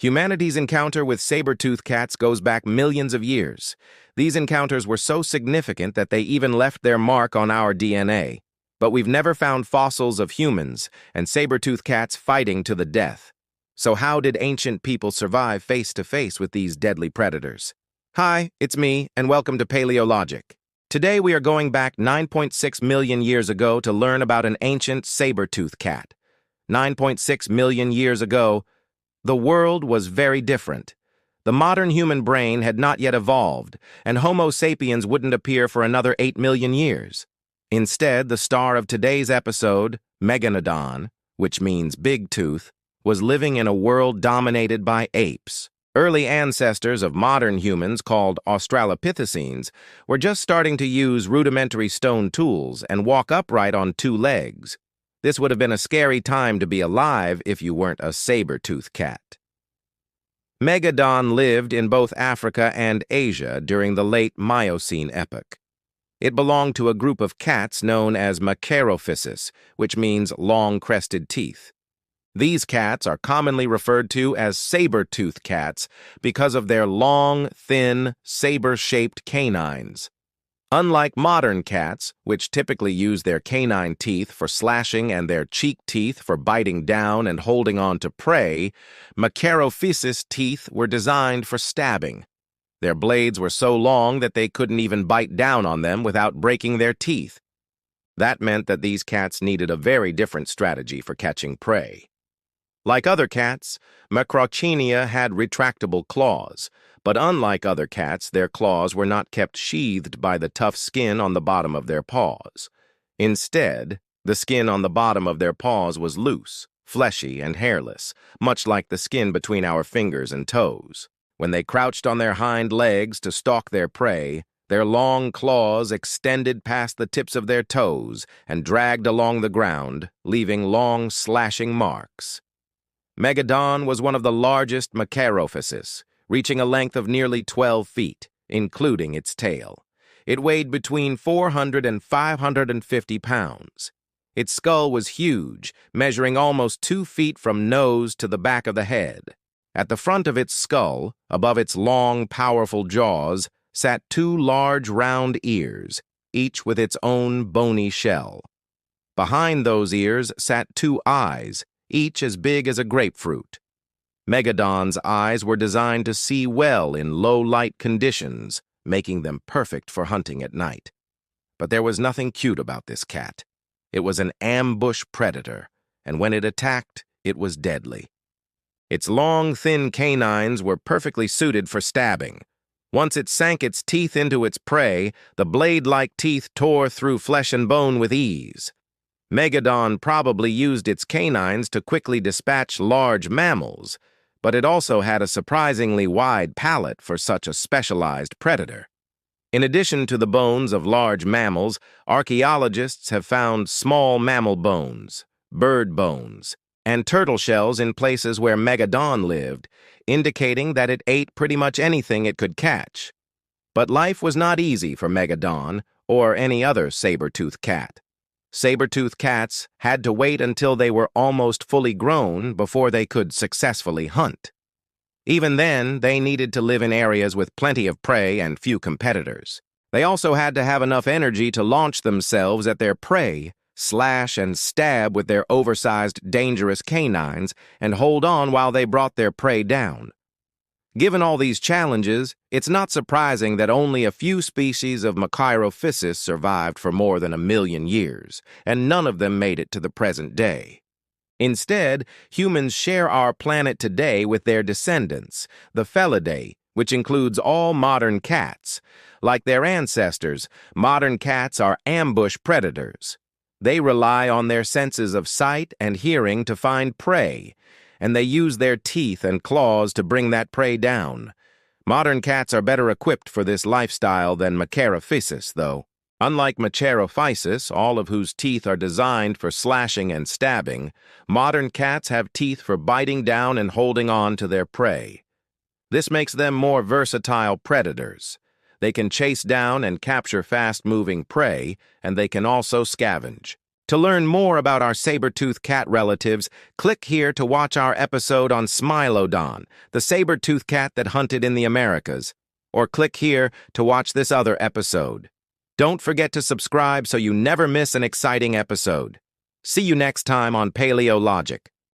Humanity's encounter with saber-tooth cats goes back millions of years. These encounters were so significant that they even left their mark on our DNA. But we've never found fossils of humans and saber-tooth cats fighting to the death. So how did ancient people survive face-to-face with these deadly predators? Hi, it's me, and welcome to Paleologic. Today we are going back 9.6 million years ago to learn about an ancient saber-tooth cat. 9.6 million years ago, the world was very different. The modern human brain had not yet evolved, and Homo sapiens wouldn't appear for another 8 million years. Instead, the star of today's episode, Megalodon, which means big tooth, was living in a world dominated by apes. Early ancestors of modern humans, called Australopithecines, were just starting to use rudimentary stone tools and walk upright on two legs. This would have been a scary time to be alive if you weren't a saber-tooth cat. Megalodon lived in both Africa and Asia during the late Miocene epoch. It belonged to a group of cats known as Machairophysis, which means long-crested teeth. These cats are commonly referred to as saber-tooth cats because of their long, thin, saber-shaped canines. Unlike modern cats, which typically use their canine teeth for slashing and their cheek teeth for biting down and holding on to prey, Machairophysis teeth were designed for stabbing. Their blades were so long that they couldn't even bite down on them without breaking their teeth. That meant that these cats needed a very different strategy for catching prey. Like other cats, Macrauchenia had retractable claws, but unlike other cats, their claws were not kept sheathed by the tough skin on the bottom of their paws. Instead, the skin on the bottom of their paws was loose, fleshy, and hairless, much like the skin between our fingers and toes. When they crouched on their hind legs to stalk their prey, their long claws extended past the tips of their toes and dragged along the ground, leaving long slashing marks. Megalodon was one of the largest Machairophysis, reaching a length of nearly 12 feet, including its tail. It weighed between 400 and 550 pounds. Its skull was huge, measuring almost 2 feet from nose to the back of the head. At the front of its skull, above its long, powerful jaws, sat two large round ears, each with its own bony shell. Behind those ears sat two eyes, each as big as a grapefruit. Megalodon's eyes were designed to see well in low-light conditions, making them perfect for hunting at night. But there was nothing cute about this cat. It was an ambush predator, and when it attacked, it was deadly. Its long, thin canines were perfectly suited for stabbing. Once it sank its teeth into its prey, the blade-like teeth tore through flesh and bone with ease. Megalodon probably used its canines to quickly dispatch large mammals, but it also had a surprisingly wide palate for such a specialized predator. In addition to the bones of large mammals, archaeologists have found small mammal bones, bird bones, and turtle shells in places where Megalodon lived, indicating that it ate pretty much anything it could catch. But life was not easy for Megalodon or any other saber-tooth cat. Saber-tooth cats had to wait until they were almost fully grown before they could successfully hunt. Even then, they needed to live in areas with plenty of prey and few competitors. They also had to have enough energy to launch themselves at their prey, slash and stab with their oversized, dangerous canines, and hold on while they brought their prey down. Given all these challenges, it's not surprising that only a few species of Machairophysis survived for more than 1 million years, and none of them made it to the present day. Instead, humans share our planet today with their descendants, the Felidae, which includes all modern cats. Like their ancestors, modern cats are ambush predators. They rely on their senses of sight and hearing to find prey, and they use their teeth and claws to bring that prey down. Modern cats are better equipped for this lifestyle than Machairophysis, though. Unlike Machairophysis, all of whose teeth are designed for slashing and stabbing, modern cats have teeth for biting down and holding on to their prey. This makes them more versatile predators. They can chase down and capture fast-moving prey, and they can also scavenge. To learn more about our saber-tooth cat relatives, click here to watch our episode on Smilodon, the saber-tooth cat that hunted in the Americas, or click here to watch this other episode. Don't forget to subscribe so you never miss an exciting episode. See you next time on Paleologic.